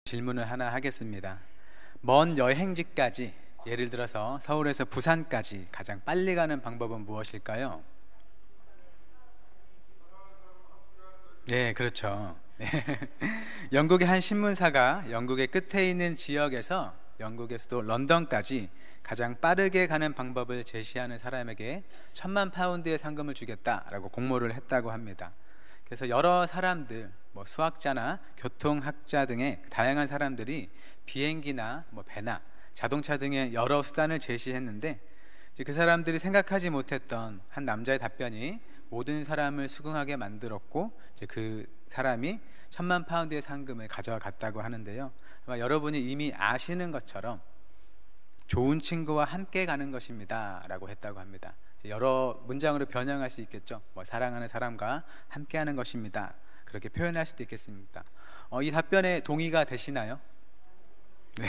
질문을 하나 하겠습니다. 먼 여행지까지, 예를 들어서 서울에서 부산까지 가장 빨리 가는 방법은 무엇일까요? 네, 그렇죠. 네. 영국의 한 신문사가 영국의 끝에 있는 지역에서 영국의 수도 런던까지 가장 빠르게 가는 방법을 제시하는 사람에게 1,000만 파운드의 상금을 주겠다라고 공모를 했다고 합니다. 그래서 여러 사람들, 수학자나 교통학자 등의 다양한 사람들이 비행기나 배나 자동차 등의 여러 수단을 제시했는데, 이제 그 사람들이 생각하지 못했던 한 남자의 답변이 모든 사람을 수긍하게 만들었고, 이제 그 사람이 1,000만 파운드의 상금을 가져갔다고 하는데요. 아마 여러분이 이미 아시는 것처럼 좋은 친구와 함께 가는 것입니다 라고 했다고 합니다. 여러 문장으로 변형할 수 있겠죠. 사랑하는 사람과 함께 하는 것입니다, 그렇게 표현할 수도 있겠습니다. 이 답변에 동의가 되시나요? 네.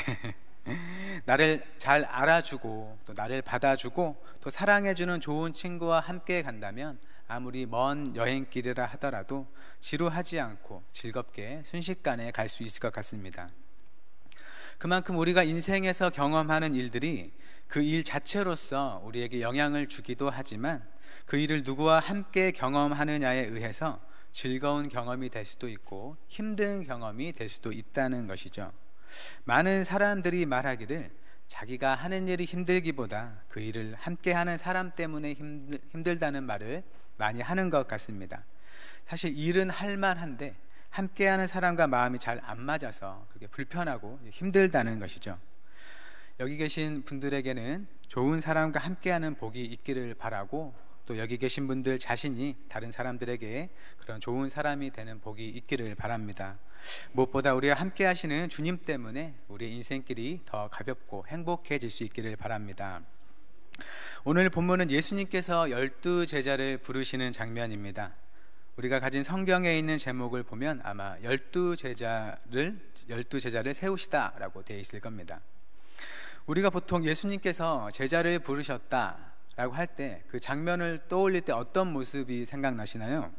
나를 잘 알아주고 또 나를 받아주고 또 사랑해주는 좋은 친구와 함께 간다면 아무리 먼 여행길이라 하더라도 지루하지 않고 즐겁게 순식간에 갈 수 있을 것 같습니다. 그만큼 우리가 인생에서 경험하는 일들이 그 일 자체로서 우리에게 영향을 주기도 하지만, 그 일을 누구와 함께 경험하느냐에 의해서 즐거운 경험이 될 수도 있고 힘든 경험이 될 수도 있다는 것이죠. 많은 사람들이 말하기를 자기가 하는 일이 힘들기보다 그 일을 함께 하는 사람 때문에 힘들다는 말을 많이 하는 것 같습니다. 사실 일은 할만한데 함께하는 사람과 마음이 잘 안 맞아서 그게 불편하고 힘들다는 것이죠. 여기 계신 분들에게는 좋은 사람과 함께하는 복이 있기를 바라고, 또 여기 계신 분들 자신이 다른 사람들에게 그런 좋은 사람이 되는 복이 있기를 바랍니다. 무엇보다 우리와 함께 하시는 주님 때문에 우리의 인생길이 더 가볍고 행복해질 수 있기를 바랍니다. 오늘 본문은 예수님께서 12제자를 부르시는 장면입니다. 우리가 가진 성경에 있는 제목을 보면 아마 12제자를 세우시다 라고 되어 있을 겁니다. 우리가 보통 예수님께서 제자를 부르셨다 라고 할 때 그 장면을 떠올릴 때 어떤 모습이 생각나시나요?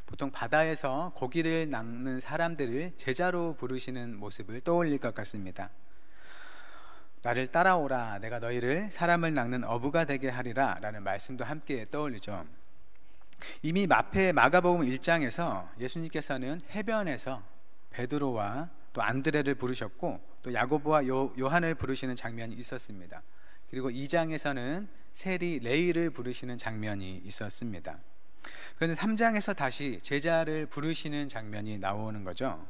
보통 바다에서 고기를 낚는 사람들을 제자로 부르시는 모습을 떠올릴 것 같습니다. 나를 따라오라, 내가 너희를 사람을 낚는 어부가 되게 하리라 라는 말씀도 함께 떠올리죠. 이미 마가복음 1장에서 예수님께서는 해변에서 베드로와 또 안드레를 부르셨고, 또 야고보와 요한을 부르시는 장면이 있었습니다. 그리고 2장에서는 세리 레위를 부르시는 장면이 있었습니다. 그런데 3장에서 다시 제자를 부르시는 장면이 나오는 거죠.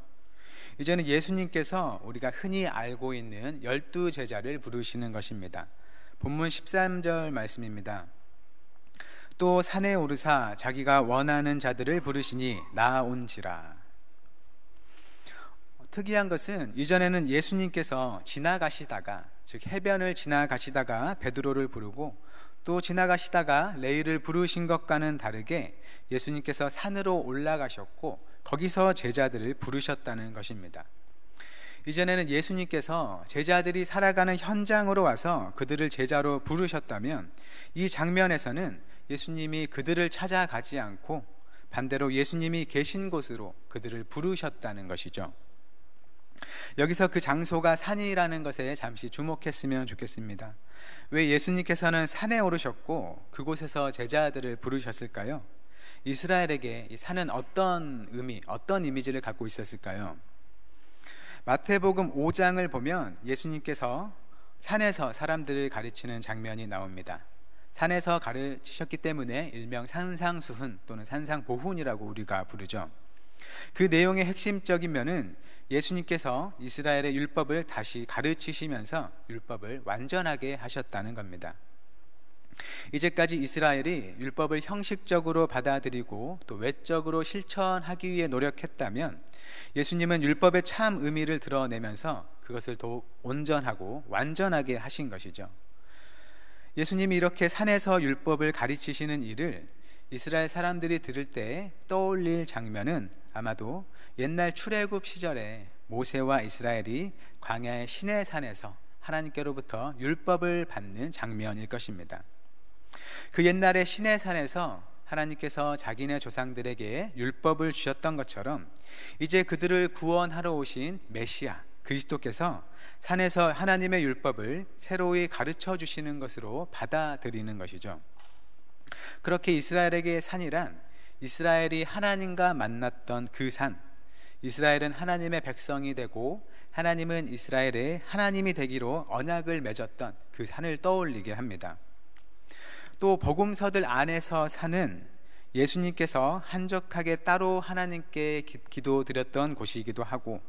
이제는 예수님께서 우리가 흔히 알고 있는 12제자를 부르시는 것입니다. 본문 13절 말씀입니다. 또 산에 오르사 자기가 원하는 자들을 부르시니 나온지라. 특이한 것은 이전에는 예수님께서 지나가시다가, 즉 해변을 지나가시다가 베드로를 부르고 또 지나가시다가 레위를 부르신 것과는 다르게 예수님께서 산으로 올라가셨고 거기서 제자들을 부르셨다는 것입니다. 이전에는 예수님께서 제자들이 살아가는 현장으로 와서 그들을 제자로 부르셨다면, 이 장면에서는 예수님이 그들을 찾아가지 않고 반대로 예수님이 계신 곳으로 그들을 부르셨다는 것이죠. 여기서 그 장소가 산이라는 것에 잠시 주목했으면 좋겠습니다. 왜 예수님께서는 산에 오르셨고 그곳에서 제자들을 부르셨을까요? 이스라엘에게 이 산은 어떤 의미, 어떤 이미지를 갖고 있었을까요? 마태복음 5장을 보면 예수님께서 산에서 사람들을 가르치는 장면이 나옵니다. 산에서 가르치셨기 때문에 일명 산상수훈 또는 산상보훈이라고 우리가 부르죠. 그 내용의 핵심적인 면은 예수님께서 이스라엘의 율법을 다시 가르치시면서 율법을 완전하게 하셨다는 겁니다. 이제까지 이스라엘이 율법을 형식적으로 받아들이고 또 외적으로 실천하기 위해 노력했다면, 예수님은 율법의 참 의미를 드러내면서 그것을 더욱 온전하고 완전하게 하신 것이죠. 예수님이 이렇게 산에서 율법을 가르치시는 일을 이스라엘 사람들이 들을 때 떠올릴 장면은 아마도 옛날 출애굽 시절에 모세와 이스라엘이 광야의 시내산에서 하나님께로부터 율법을 받는 장면일 것입니다. 그 옛날의 시내산에서 하나님께서 자기네 조상들에게 율법을 주셨던 것처럼 이제 그들을 구원하러 오신 메시아 그리스도께서 산에서 하나님의 율법을 새로이 가르쳐 주시는 것으로 받아들이는 것이죠. 그렇게 이스라엘에게 산이란 이스라엘이 하나님과 만났던 그 산, 이스라엘은 하나님의 백성이 되고 하나님은 이스라엘의 하나님이 되기로 언약을 맺었던 그 산을 떠올리게 합니다. 또 복음서들 안에서 산은 예수님께서 한적하게 따로 하나님께 기도드렸던 곳이기도 하고,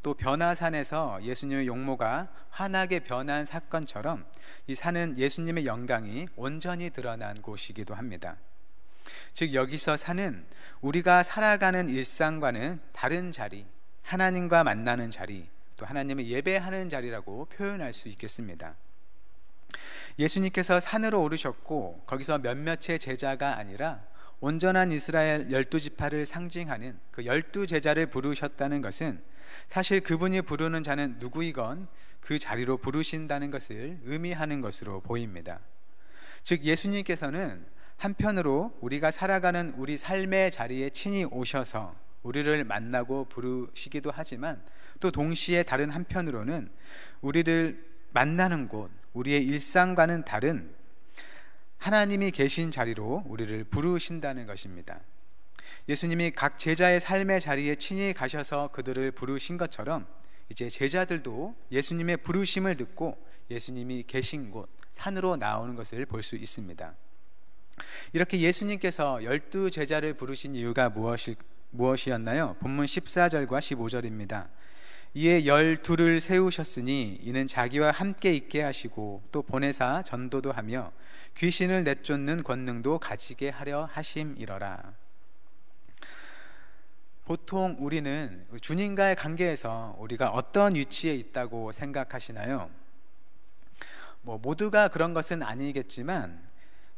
또 변화산에서 예수님의 용모가 환하게 변한 사건처럼 이 산은 예수님의 영광이 온전히 드러난 곳이기도 합니다. 즉 여기서 산은 우리가 살아가는 일상과는 다른 자리, 하나님과 만나는 자리, 또 하나님을 예배하는 자리라고 표현할 수 있겠습니다. 예수님께서 산으로 오르셨고 거기서 몇몇의 제자가 아니라 온전한 이스라엘 12지파를 상징하는 그 12제자를 부르셨다는 것은 사실 그분이 부르는 자는 누구이건 그 자리로 부르신다는 것을 의미하는 것으로 보입니다. 즉 예수님께서는 한편으로 우리가 살아가는 우리 삶의 자리에 친히 오셔서 우리를 만나고 부르시기도 하지만, 또 동시에 다른 한편으로는 우리를 만나는 곳, 우리의 일상과는 다른 하나님이 계신 자리로 우리를 부르신다는 것입니다. 예수님이 각 제자의 삶의 자리에 친히 가셔서 그들을 부르신 것처럼 이제 제자들도 예수님의 부르심을 듣고 예수님이 계신 곳 산으로 나오는 것을 볼 수 있습니다. 이렇게 예수님께서 12제자를 부르신 이유가 무엇이었나요? 본문 14절과 15절입니다. 이에 12를 세우셨으니 이는 자기와 함께 있게 하시고 또 보내사 전도도 하며 귀신을 내쫓는 권능도 가지게 하려 하심이러라. 보통 우리는 주님과의 관계에서 우리가 어떤 위치에 있다고 생각하시나요? 모두가 그런 것은 아니겠지만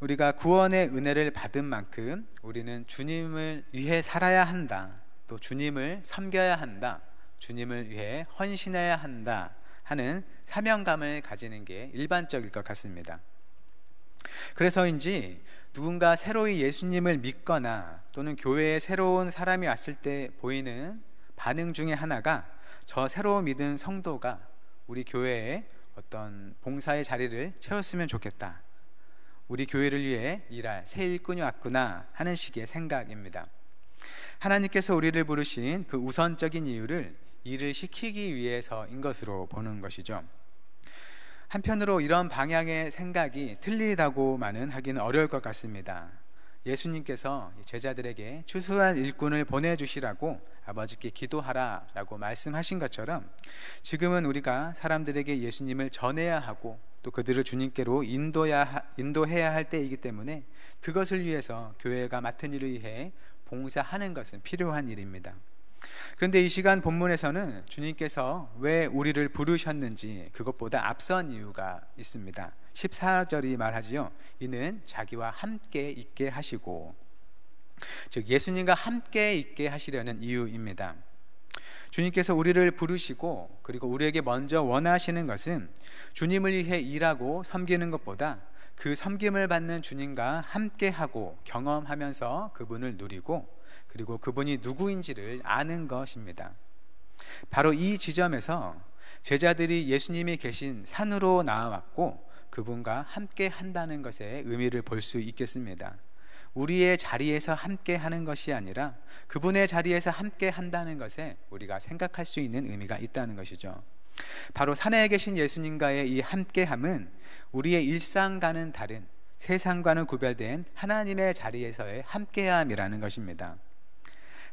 우리가 구원의 은혜를 받은 만큼 우리는 주님을 위해 살아야 한다, 또 주님을 섬겨야 한다, 주님을 위해 헌신해야 한다 하는 사명감을 가지는 게 일반적일 것 같습니다. 그래서인지 누군가 새로이 예수님을 믿거나 또는 교회에 새로운 사람이 왔을 때 보이는 반응 중에 하나가 저 새로 믿은 성도가 우리 교회에 어떤 봉사의 자리를 채웠으면 좋겠다, 우리 교회를 위해 일할 새 일꾼이 왔구나 하는 식의 생각입니다. 하나님께서 우리를 부르신 그 우선적인 이유를 일을 시키기 위해서인 것으로 보는 것이죠. 한편으로 이런 방향의 생각이 틀리다고만은 하기는 어려울 것 같습니다. 예수님께서 제자들에게 추수할 일꾼을 보내주시라고 아버지께 기도하라 라고 말씀하신 것처럼 지금은 우리가 사람들에게 예수님을 전해야 하고 또 그들을 주님께로 인도해야 할 때이기 때문에 그것을 위해서 교회가 맡은 일을 위해 봉사하는 것은 필요한 일입니다. 그런데 이 시간 본문에서는 주님께서 왜 우리를 부르셨는지 그것보다 앞선 이유가 있습니다. 14절이 말하지요. 이는 자기와 함께 있게 하시고, 즉 예수님과 함께 있게 하시려는 이유입니다. 주님께서 우리를 부르시고 그리고 우리에게 먼저 원하시는 것은 주님을 위해 일하고 섬기는 것보다 그 섬김을 받는 주님과 함께하고 경험하면서 그분을 누리고 그리고 그분이 누구인지를 아는 것입니다. 바로 이 지점에서 제자들이 예수님이 계신 산으로 나아왔고 그분과 함께 한다는 것의 의미를 볼 수 있겠습니다. 우리의 자리에서 함께 하는 것이 아니라 그분의 자리에서 함께 한다는 것에 우리가 생각할 수 있는 의미가 있다는 것이죠. 바로 산에 계신 예수님과의 이 함께함은 우리의 일상과는 다른, 세상과는 구별된 하나님의 자리에서의 함께함이라는 것입니다.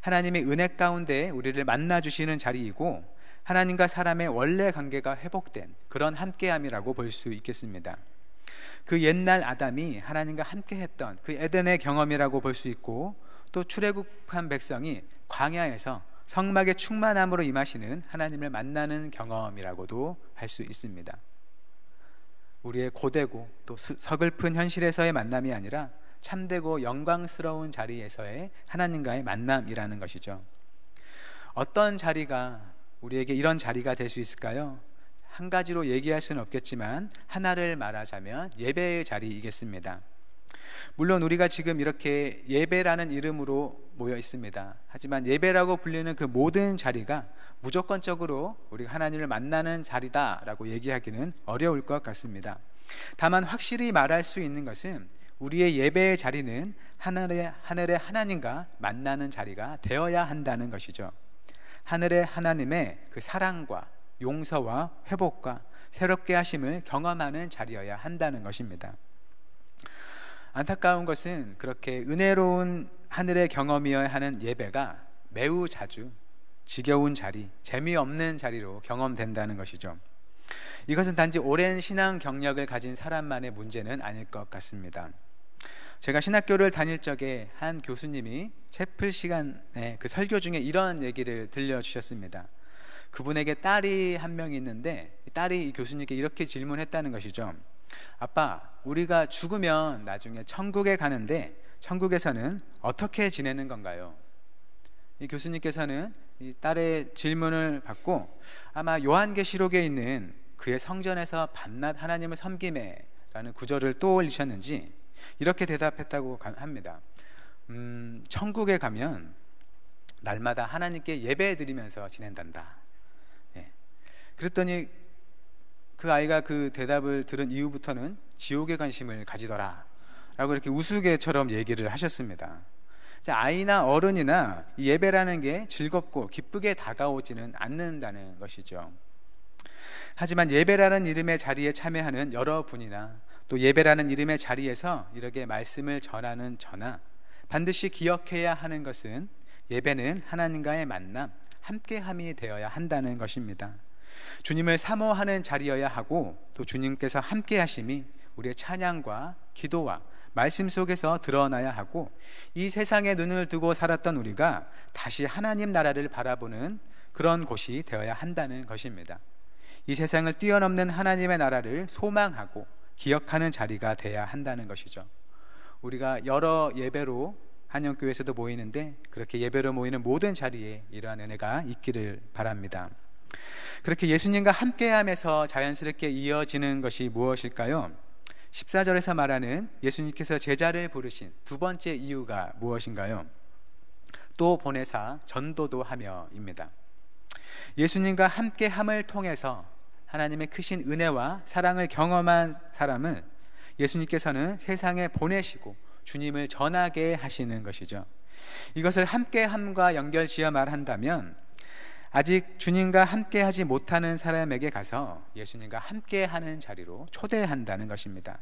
하나님의 은혜 가운데 우리를 만나주시는 자리이고 하나님과 사람의 원래 관계가 회복된 그런 함께함이라고 볼 수 있겠습니다. 그 옛날 아담이 하나님과 함께했던 그 에덴의 경험이라고 볼 수 있고, 또 출애굽한 백성이 광야에서 성막의 충만함으로 임하시는 하나님을 만나는 경험이라고도 할 수 있습니다. 우리의 고되고 또 서글픈 현실에서의 만남이 아니라 참되고 영광스러운 자리에서의 하나님과의 만남이라는 것이죠. 어떤 자리가 우리에게 이런 자리가 될 수 있을까요? 한 가지로 얘기할 수는 없겠지만 하나를 말하자면 예배의 자리이겠습니다. 물론 우리가 지금 이렇게 예배라는 이름으로 모여 있습니다. 하지만 예배라고 불리는 그 모든 자리가 무조건적으로 우리가 하나님을 만나는 자리다라고 얘기하기는 어려울 것 같습니다. 다만 확실히 말할 수 있는 것은 우리의 예배의 자리는 하늘의 하나님과 만나는 자리가 되어야 한다는 것이죠. 하늘의 하나님의 그 사랑과 용서와 회복과 새롭게 하심을 경험하는 자리여야 한다는 것입니다. 안타까운 것은 그렇게 은혜로운 하늘의 경험이어야 하는 예배가 매우 자주 지겨운 자리, 재미없는 자리로 경험된다는 것이죠. 이것은 단지 오랜 신앙 경력을 가진 사람만의 문제는 아닐 것 같습니다. 제가 신학교를 다닐 적에 한 교수님이 채플 시간에 그 설교 중에 이런 얘기를 들려주셨습니다. 그분에게 딸이 한 명이 있는데 딸이 이 교수님께 이렇게 질문했다는 것이죠. 아빠, 우리가 죽으면 나중에 천국에 가는데 천국에서는 어떻게 지내는 건가요? 이 교수님께서는 이 딸의 질문을 받고 아마 요한계시록에 있는 그의 성전에서 밤낮 하나님을 섬기매 라는 구절을 떠올리셨는지 이렇게 대답했다고 합니다. 천국에 가면 날마다 하나님께 예배드리면서 지낸단다. 예. 그랬더니 그 아이가 그 대답을 들은 이후부터는 지옥에 관심을 가지더라 라고 이렇게 우스개처럼 얘기를 하셨습니다. 아이나 어른이나 이 예배라는 게 즐겁고 기쁘게 다가오지는 않는다는 것이죠. 하지만 예배라는 이름의 자리에 참여하는 여러분이나 또 예배라는 이름의 자리에서 이렇게 말씀을 전하는 저나 반드시 기억해야 하는 것은 예배는 하나님과의 만남, 함께함이 되어야 한다는 것입니다. 주님을 사모하는 자리여야 하고 또 주님께서 함께 하심이 우리의 찬양과 기도와 말씀 속에서 드러나야 하고 이 세상에 눈을 두고 살았던 우리가 다시 하나님 나라를 바라보는 그런 곳이 되어야 한다는 것입니다. 이 세상을 뛰어넘는 하나님의 나라를 소망하고 기억하는 자리가 돼야 한다는 것이죠. 우리가 여러 예배로 한영교회에서도 모이는데 그렇게 예배로 모이는 모든 자리에 이러한 은혜가 있기를 바랍니다. 그렇게 예수님과 함께하면서 자연스럽게 이어지는 것이 무엇일까요? 14절에서 말하는 예수님께서 제자를 부르신 두 번째 이유가 무엇인가요? 또 보내사 전도도 하며입니다. 예수님과 함께함을 통해서 하나님의 크신 은혜와 사랑을 경험한 사람을 예수님께서는 세상에 보내시고 주님을 전하게 하시는 것이죠. 이것을 함께함과 연결지어 말한다면 아직 주님과 함께하지 못하는 사람에게 가서 예수님과 함께하는 자리로 초대한다는 것입니다.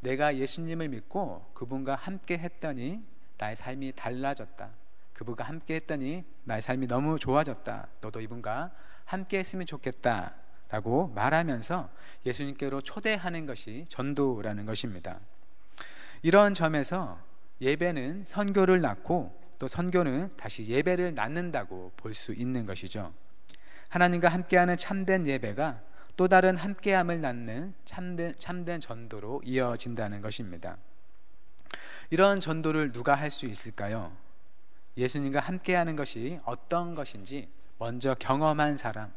내가 예수님을 믿고 그분과 함께했더니 나의 삶이 달라졌다. 그분과 함께했더니 나의 삶이 너무 좋아졌다. 너도 이분과 함께했으면 좋겠다 라고 말하면서 예수님께로 초대하는 것이 전도라는 것입니다. 이런 점에서 예배는 선교를 낳고 또 선교는 다시 예배를 낳는다고 볼 수 있는 것이죠. 하나님과 함께하는 참된 예배가 또 다른 함께함을 낳는 참된 전도로 이어진다는 것입니다. 이런 전도를 누가 할 수 있을까요? 예수님과 함께하는 것이 어떤 것인지 먼저 경험한 사람,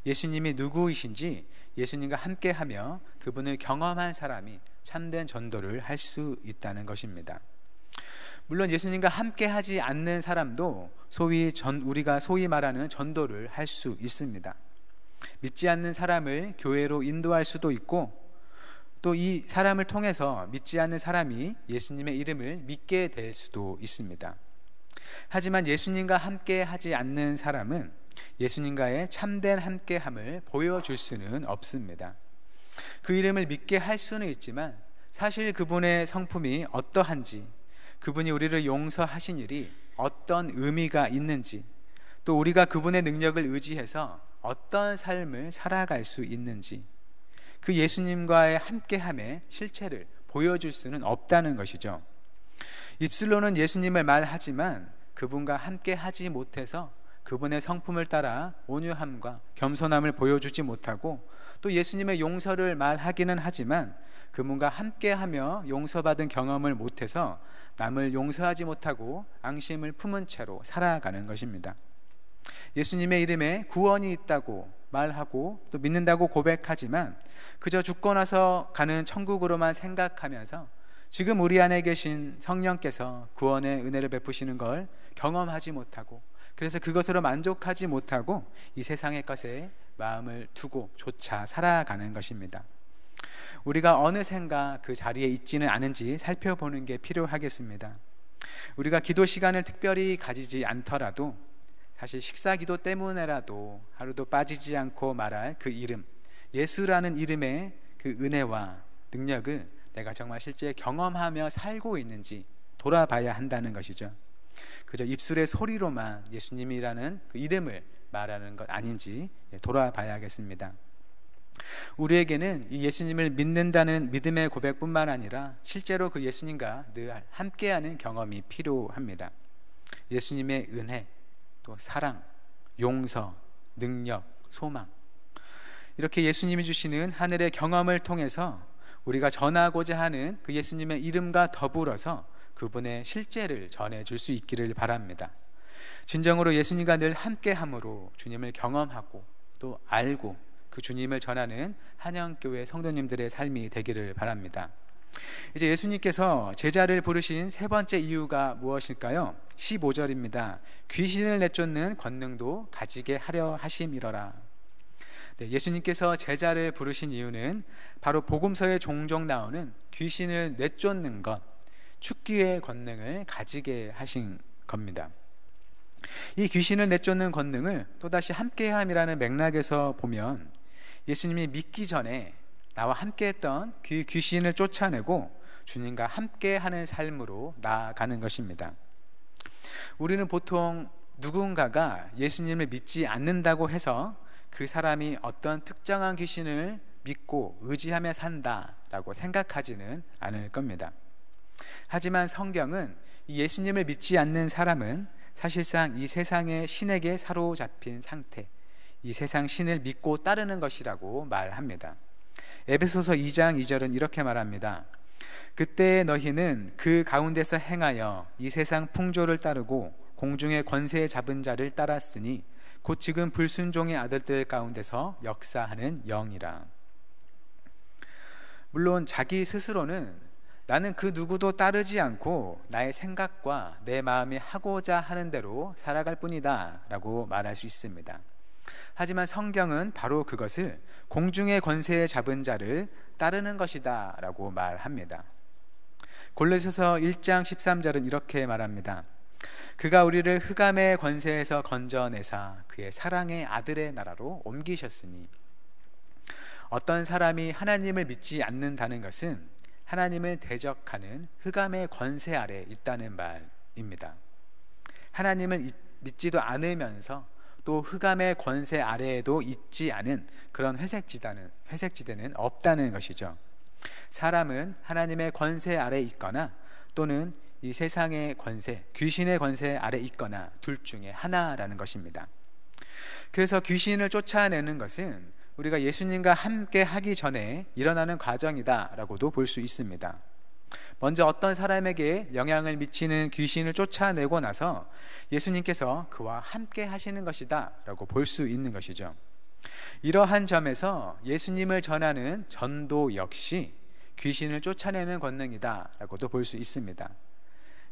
예수님이 누구이신지 예수님과 함께하며 그분을 경험한 사람이 참된 전도를 할 수 있다는 것입니다. 물론 예수님과 함께하지 않는 사람도 우리가 소위 말하는 전도를 할 수 있습니다. 믿지 않는 사람을 교회로 인도할 수도 있고 또 이 사람을 통해서 믿지 않는 사람이 예수님의 이름을 믿게 될 수도 있습니다. 하지만 예수님과 함께하지 않는 사람은 예수님과의 참된 함께함을 보여줄 수는 없습니다. 그 이름을 믿게 할 수는 있지만 사실 그분의 성품이 어떠한지, 그분이 우리를 용서하신 일이 어떤 의미가 있는지, 또 우리가 그분의 능력을 의지해서 어떤 삶을 살아갈 수 있는지, 그 예수님과의 함께함의 실체를 보여줄 수는 없다는 것이죠. 입술로는 예수님을 말하지만 그분과 함께하지 못해서 그분의 성품을 따라 온유함과 겸손함을 보여주지 못하고 또 예수님의 용서를 말하기는 하지만 그분과 함께하며 용서받은 경험을 못해서 남을 용서하지 못하고 앙심을 품은 채로 살아가는 것입니다. 예수님의 이름에 구원이 있다고 말하고 또 믿는다고 고백하지만 그저 죽고 나서 가는 천국으로만 생각하면서 지금 우리 안에 계신 성령께서 구원의 은혜를 베푸시는 걸 경험하지 못하고, 그래서 그것으로 만족하지 못하고 이 세상의 것에 마음을 두고 조차 살아가는 것입니다. 우리가 어느샌가 그 자리에 있지는 않은지 살펴보는 게 필요하겠습니다. 우리가 기도 시간을 특별히 가지지 않더라도 사실 식사 기도 때문에라도 하루도 빠지지 않고 말할 그 이름, 예수라는 이름의 그 은혜와 능력을 내가 정말 실제 경험하며 살고 있는지 돌아봐야 한다는 것이죠. 그저 입술의 소리로만 예수님이라는 그 이름을 말하는 것 아닌지 돌아봐야겠습니다. 우리에게는 이 예수님을 믿는다는 믿음의 고백뿐만 아니라 실제로 그 예수님과 늘 함께하는 경험이 필요합니다. 예수님의 은혜, 또 사랑, 용서, 능력, 소망, 이렇게 예수님이 주시는 하늘의 경험을 통해서 우리가 전하고자 하는 그 예수님의 이름과 더불어서 그분의 실제를 전해줄 수 있기를 바랍니다. 진정으로 예수님과 늘 함께함으로 주님을 경험하고 또 알고 그 주님을 전하는 한영교회 성도님들의 삶이 되기를 바랍니다. 이제 예수님께서 제자를 부르신 세 번째 이유가 무엇일까요? 15절입니다. 귀신을 내쫓는 권능도 가지게 하려 하심이러라. 네, 예수님께서 제자를 부르신 이유는 바로 복음서에 종종 나오는 귀신을 내쫓는 것, 축기의 권능을 가지게 하신 겁니다. 이 귀신을 내쫓는 권능을 또다시 함께함이라는 맥락에서 보면 예수님이 믿기 전에 나와 함께했던 그 귀신을 쫓아내고 주님과 함께하는 삶으로 나아가는 것입니다. 우리는 보통 누군가가 예수님을 믿지 않는다고 해서 그 사람이 어떤 특정한 귀신을 믿고 의지하며 산다라고 생각하지는 않을 겁니다. 하지만 성경은 이 예수님을 믿지 않는 사람은 사실상 이 세상의 신에게 사로잡힌 상태, 이 세상 신을 믿고 따르는 것이라고 말합니다. 에베소서 2장 2절은 이렇게 말합니다. 그때 너희는 그 가운데서 행하여 이 세상 풍조를 따르고 공중의 권세 잡은 자를 따랐으니 곧 지금 불순종의 아들들 가운데서 역사하는 영이라. 물론 자기 스스로는 나는 그 누구도 따르지 않고 나의 생각과 내 마음이 하고자 하는 대로 살아갈 뿐이다 라고 말할 수 있습니다. 하지만 성경은 바로 그것을 공중의 권세에 잡은 자를 따르는 것이다 라고 말합니다. 골로새서 1장 13절은 이렇게 말합니다. 그가 우리를 흑암의 권세에서 건져내사 그의 사랑의 아들의 나라로 옮기셨으니. 어떤 사람이 하나님을 믿지 않는다는 것은 하나님을 대적하는 흑암의 권세 아래 있다는 말입니다. 하나님을 믿지도 않으면서 또 흑암의 권세 아래에도 있지 않은 그런 회색지대는 없다는 것이죠. 사람은 하나님의 권세 아래 있거나 또는 이 세상의 권세, 귀신의 권세 아래 있거나 둘 중에 하나라는 것입니다. 그래서 귀신을 쫓아내는 것은 우리가 예수님과 함께 하기 전에 일어나는 과정이다라고도 볼 수 있습니다. 먼저 어떤 사람에게 영향을 미치는 귀신을 쫓아내고 나서 예수님께서 그와 함께 하시는 것이다 라고 볼 수 있는 것이죠. 이러한 점에서 예수님을 전하는 전도 역시 귀신을 쫓아내는 권능이다 라고도 볼 수 있습니다.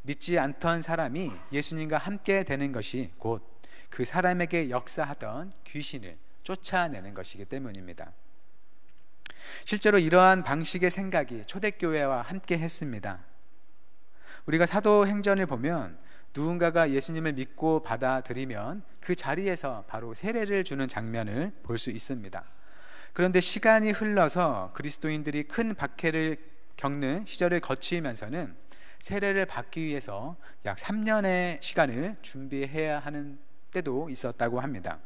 믿지 않던 사람이 예수님과 함께 되는 것이 곧 그 사람에게 역사하던 귀신을 쫓아내는 것이기 때문입니다. 실제로 이러한 방식의 생각이 초대교회와 함께 했습니다. 우리가 사도행전을 보면 누군가가 예수님을 믿고 받아들이면 그 자리에서 바로 세례를 주는 장면을 볼 수 있습니다. 그런데 시간이 흘러서 그리스도인들이 큰 박해를 겪는 시절을 거치면서는 세례를 받기 위해서 약 3년의 시간을 준비해야 하는 때도 있었다고 합니다.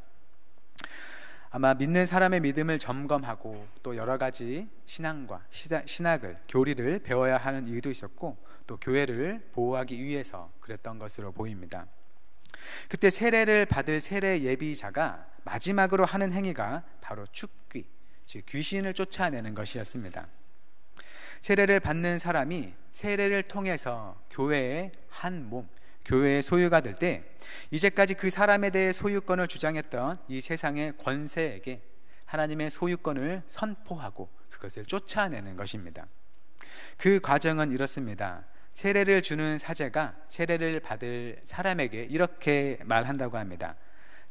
아마 믿는 사람의 믿음을 점검하고 또 여러 가지 신학을, 교리를 배워야 하는 이유도 있었고 또 교회를 보호하기 위해서 그랬던 것으로 보입니다. 그때 세례를 받을 세례 예비자가 마지막으로 하는 행위가 바로 축귀, 즉 귀신을 쫓아내는 것이었습니다. 세례를 받는 사람이 세례를 통해서 교회의 한 몸, 교회의 소유가 될 때 이제까지 그 사람에 대해 소유권을 주장했던 이 세상의 권세에게 하나님의 소유권을 선포하고 그것을 쫓아내는 것입니다. 그 과정은 이렇습니다. 세례를 주는 사제가 세례를 받을 사람에게 이렇게 말한다고 합니다.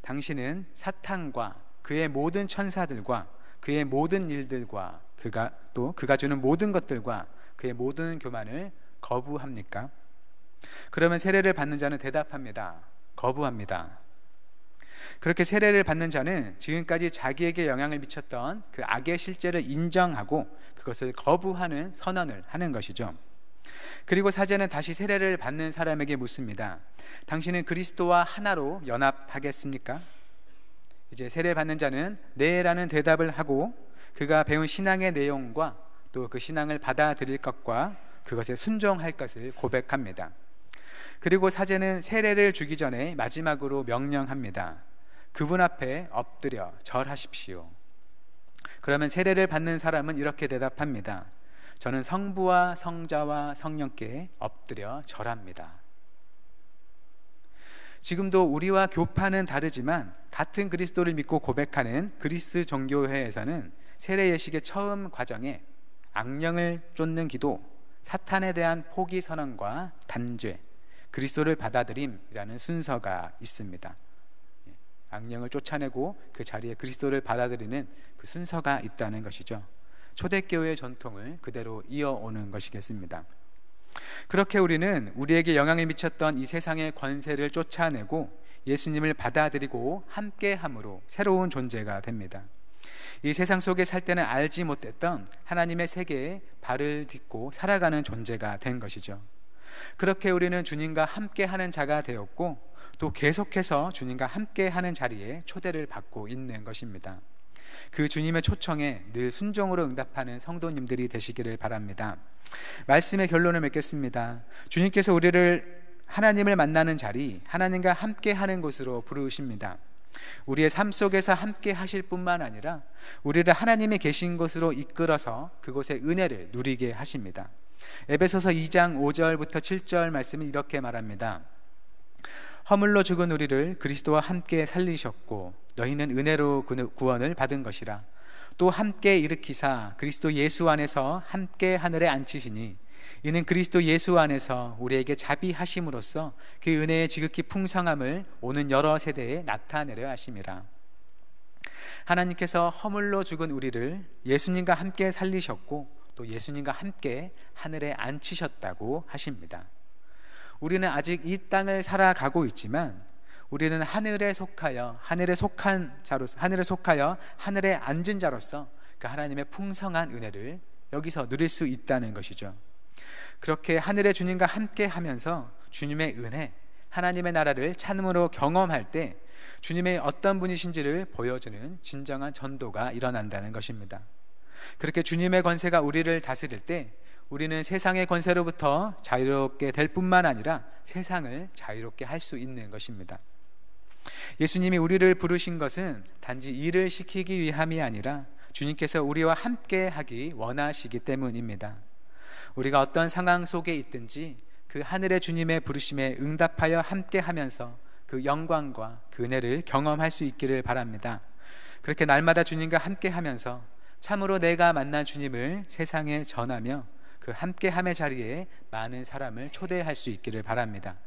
당신은 사탄과 그의 모든 천사들과 그의 모든 일들과 그가 주는 모든 것들과 그의 모든 교만을 거부합니까? 그러면 세례를 받는 자는 대답합니다. 거부합니다. 그렇게 세례를 받는 자는 지금까지 자기에게 영향을 미쳤던 그 악의 실제를 인정하고 그것을 거부하는 선언을 하는 것이죠. 그리고 사제는 다시 세례를 받는 사람에게 묻습니다. 당신은 그리스도와 하나로 연합하겠습니까? 이제 세례 받는 자는 네라는 대답을 하고 그가 배운 신앙의 내용과 또 그 신앙을 받아들일 것과 그것에 순종할 것을 고백합니다. 그리고 사제는 세례를 주기 전에 마지막으로 명령합니다. 그분 앞에 엎드려 절하십시오. 그러면 세례를 받는 사람은 이렇게 대답합니다. 저는 성부와 성자와 성령께 엎드려 절합니다. 지금도 우리와 교파는 다르지만 같은 그리스도를 믿고 고백하는 그리스 종교회에서는 세례 예식의 처음 과정에 악령을 쫓는 기도, 사탄에 대한 포기 선언과 단죄, 그리스도를 받아들임이라는 순서가 있습니다. 악령을 쫓아내고 그 자리에 그리스도를 받아들이는 그 순서가 있다는 것이죠. 초대교회의 전통을 그대로 이어오는 것이겠습니다. 그렇게 우리는 우리에게 영향을 미쳤던 이 세상의 권세를 쫓아내고 예수님을 받아들이고 함께함으로 새로운 존재가 됩니다. 이 세상 속에 살 때는 알지 못했던 하나님의 세계에 발을 딛고 살아가는 존재가 된 것이죠. 그렇게 우리는 주님과 함께하는 자가 되었고 또 계속해서 주님과 함께하는 자리에 초대를 받고 있는 것입니다. 그 주님의 초청에 늘 순종으로 응답하는 성도님들이 되시기를 바랍니다. 말씀의 결론을 맺겠습니다. 주님께서 우리를 하나님을 만나는 자리, 하나님과 함께하는 곳으로 부르십니다. 우리의 삶 속에서 함께 하실 뿐만 아니라 우리를 하나님이 계신 곳으로 이끌어서 그곳의 은혜를 누리게 하십니다. 에베소서 2장 5절부터 7절 말씀은 이렇게 말합니다. 허물로 죽은 우리를 그리스도와 함께 살리셨고 너희는 은혜로 구원을 받은 것이라. 또 함께 일으키사 그리스도 예수 안에서 함께 하늘에 앉히시니 이는 그리스도 예수 안에서 우리에게 자비하심으로써 그 은혜의 지극히 풍성함을 오는 여러 세대에 나타내려 하심이라. 하나님께서 허물로 죽은 우리를 예수님과 함께 살리셨고 또 예수님과 함께 하늘에 앉히셨다고 하십니다. 우리는 아직 이 땅을 살아가고 있지만 우리는 하늘에 속하여 하늘에 앉은 자로서 그 하나님의 풍성한 은혜를 여기서 누릴 수 있다는 것이죠. 그렇게 하늘의 주님과 함께 하면서 주님의 은혜, 하나님의 나라를 참으로 경험할 때 주님의 어떤 분이신지를 보여주는 진정한 전도가 일어난다는 것입니다. 그렇게 주님의 권세가 우리를 다스릴 때 우리는 세상의 권세로부터 자유롭게 될 뿐만 아니라 세상을 자유롭게 할 수 있는 것입니다. 예수님이 우리를 부르신 것은 단지 일을 시키기 위함이 아니라 주님께서 우리와 함께 하기 원하시기 때문입니다. 우리가 어떤 상황 속에 있든지 그 하늘의 주님의 부르심에 응답하여 함께 하면서 그 영광과 그 은혜를 경험할 수 있기를 바랍니다. 그렇게 날마다 주님과 함께 하면서 참으로 내가 만난 주님을 세상에 전하며 그 함께함의 자리에 많은 사람을 초대할 수 있기를 바랍니다.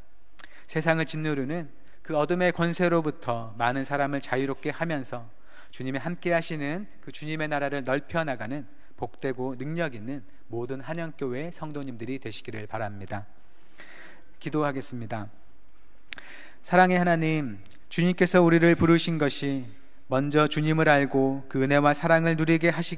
세상을 짓누르는 그 어둠의 권세로부터 많은 사람을 자유롭게 하면서 주님이 함께 하시는 그 주님의 나라를 넓혀나가는 복되고 능력 있는 모든 한영교회 성도님들이 되시기를 바랍니다. 기도하겠습니다. 사랑의 하나님, 주님께서 우리를 부르신 것이 먼저 주님을 알고 그 은혜와 사랑을 누리게 하시기